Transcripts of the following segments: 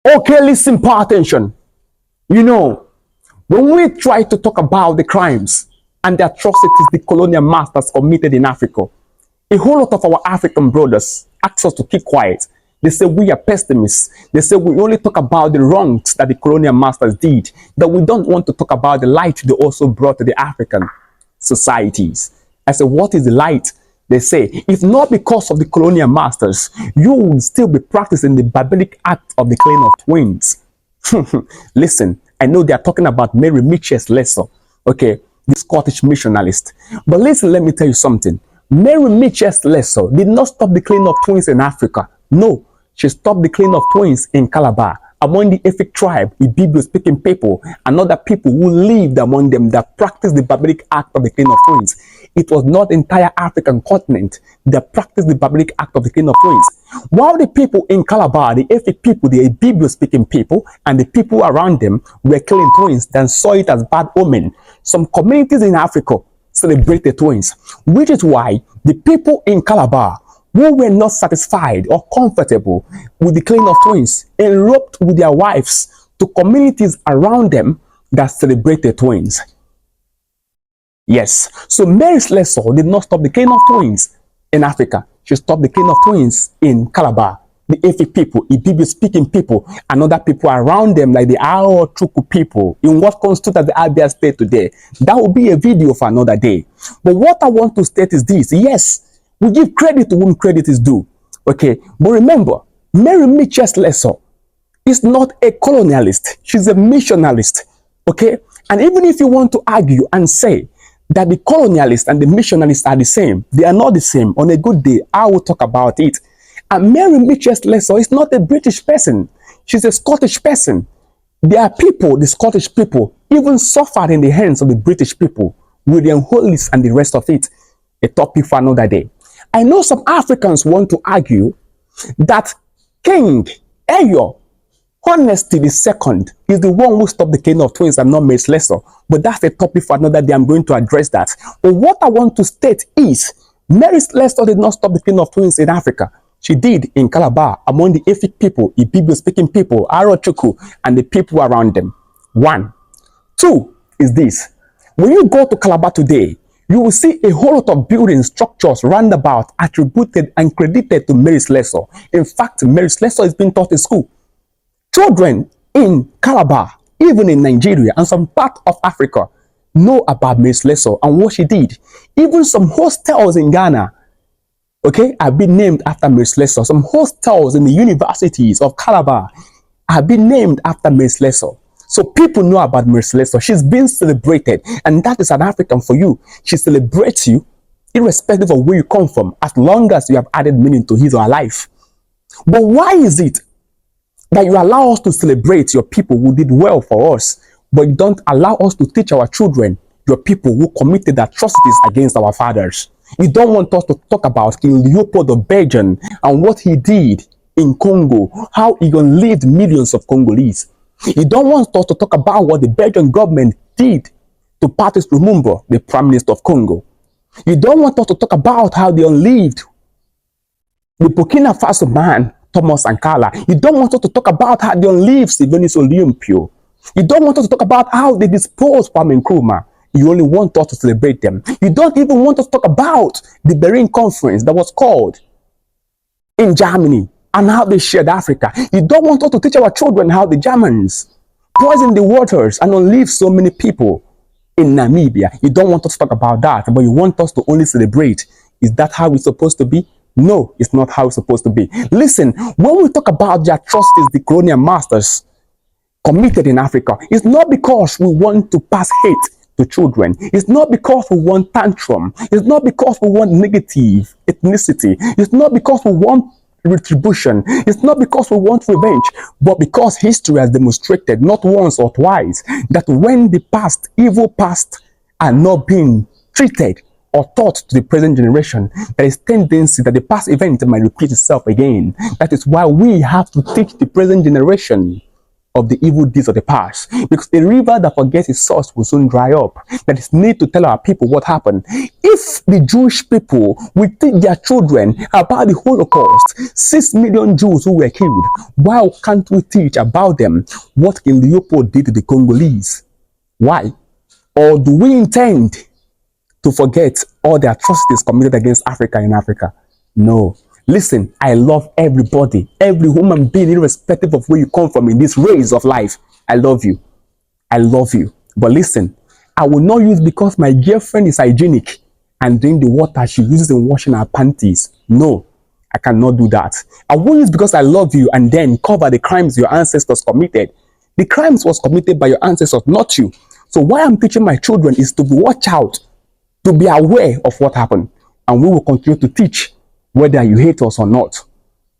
Okay, listen, pay attention. You know, when we try to talk about the crimes and the atrocities the colonial masters committed in Africa, a whole lot of our African brothers ask us to keep quiet. They say we are pessimists. They say we only talk about the wrongs that the colonial masters did, that we don't want to talk about the light they also brought to the African societies. I said, what is the light? They say, if not because of the colonial masters, you would still be practicing the barbaric act of the killing of twins. Listen, I know they are talking about Mary Mitchell's lesson, okay, the Scottish missionalist. But listen, let me tell you something. Mary Mitchell's lesson did not stop the killing of twins in Africa. No, she stopped the killing of twins in Calabar among the Efik tribe, the Hebrew-speaking people, and other people who lived among them that practiced the barbaric act of the killing of twins. It was not the entire African continent that practiced the barbaric act of the killing of twins. While the people in Calabar, the Efik people, the Hebrew-speaking people, and the people around them were killing twins, then saw it as bad omen. Some communities in Africa celebrate the twins, which is why the people in Calabar who were not satisfied or comfortable with the killing of twins eloped with their wives to communities around them that celebrated twins. Yes, so Mary Slessor did not stop the killing of twins in Africa. She stopped the killing of twins in Calabar. The Efik people, Ibibio speaking people, and other people around them, like the Ao Chuku people, in what constitutes as the Abia state today. That will be a video for another day. But what I want to state is this: yes, we give credit to whom credit is due. Okay, but remember, Mary Mitchell Slessor is not a colonialist. She's a missionalist. Okay, and even if you want to argue and say that the colonialists and the missionalists are the same, they are not the same. On a good day, I will talk about it. And Mary Mitchell Slessor is not a British person. She's a Scottish person. There are people, the Scottish people, even suffered in the hands of the British people, William Hollis and the rest of it. A topic for another day. I know some Africans want to argue that King Eyo, Honesty the Second, is the one who stopped the killing of twins and not Mary Slessor. But that's a topic for another day. I'm going to address that. But what I want to state is, Mary Slessor did not stop the killing of twins in Africa. She did in Calabar among the Efik people, Ibibio-speaking people, Arochuku, and the people around them. 1. 2 is this. When you go to Calabar today, you will see a whole lot of building structures roundabout attributed and credited to Mary Slessor. In fact, Mary Slessor is being taught in school. Children in Calabar, even in Nigeria and some part of Africa, know about Mary Slessor and what she did. Even some hostels in Ghana, okay, have been named after Mary Slessor. Some hostels in the universities of Calabar have been named after Mary Slessor. So people know about Mary Slessor. She's been celebrated, and that is an African for you. She celebrates you irrespective of where you come from, as long as you have added meaning to his or her life. But why is it that you allow us to celebrate your people who did well for us, but you don't allow us to teach our children your people who committed atrocities against our fathers? You don't want us to talk about King Leopold of Belgium and what he did in Congo, how he enslaved millions of Congolese. You don't want us to talk about what the Belgian government did to Patrice Lumumba, the Prime Minister of Congo. You don't want us to talk about how they unleashed the Burkina Faso man, Thomas Sankara. You don't want us to talk about how they unleashed Sylvanus Olympio. You don't want us to talk about how they disposed Kwame Nkrumah. You only want us to celebrate them. You don't even want us to talk about the Berlin Conference that was called in Germany and how they shared Africa. You don't want us to teach our children how the Germans poisoned the waters and unleashed so many people in Namibia. You don't want us to talk about that, but you want us to only celebrate. Is that how it's supposed to be? No, it's not how it's supposed to be. Listen, when we talk about the atrocities the colonial masters committed in Africa, it's not because we want to pass hate to children. It's not because we want tantrum. It's not because we want negative ethnicity. It's not because we want retribution. It's not because we want revenge, but because history has demonstrated not once or twice that when the past, evil past, are not being treated or taught to the present generation, there is tendency that the past event might repeat itself again. That is why we have to teach the present generation of the evil deeds of the past. Because a river that forgets its source will soon dry up. That is need to tell our people what happened. If the Jewish people will teach their children about the Holocaust, 6 million Jews who were killed, why can't we teach about them what King Leopold did to the Congolese? Why? Or do we intend to forget all the atrocities committed against Africa in Africa? No. Listen, I love everybody, every human being, irrespective of where you come from in this race of life. I love you. I love you. But listen, I will not use because my girlfriend is hygienic and drink the water she uses in washing her panties. No, I cannot do that. I won't use because I love you and then cover the crimes your ancestors committed. The crimes was committed by your ancestors, not you. So what I'm teaching my children is to watch out, to be aware of what happened. And we will continue to teach whether you hate us or not.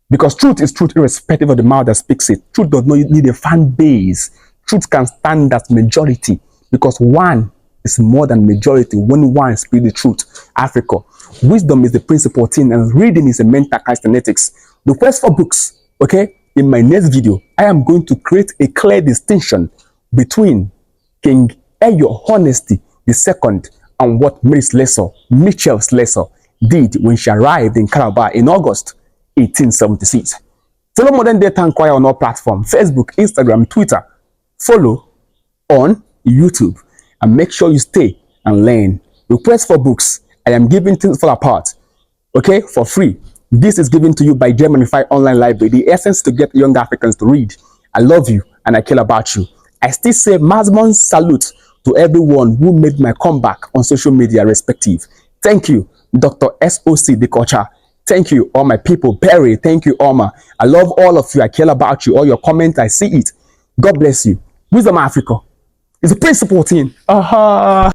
Because truth is truth irrespective of the mouth that speaks it. Truth does not need a fan base. Truth can stand as majority because one is more than majority when one speaks the truth. Africa. Wisdom is the principal thing and reading is a mental calisthenics. The first 4 books, okay? In my next video, I am going to create a clear distinction between King Eyo Honesty II and what Mary Slessor, Mitchell Slessor, did when she arrived in Calabar in August 1876. Follow Modern Day Town Crier on all platforms, Facebook, Instagram, Twitter. Follow on YouTube and make sure you stay and learn. Request for books. I am giving Things Fall Apart, okay, for free. This is given to you by Germanify Online Library, the essence to get young Africans to read. I love you and I care about you. I still say maximum salute to everyone who made my comeback on social media respective. Thank you, Dr. SOC Dekocha. Thank you, all my people. Barry, thank you, Oma. I love all of you. I care about you. All your comments, I see it. God bless you. Wisdom Africa is a principal thing. Aha.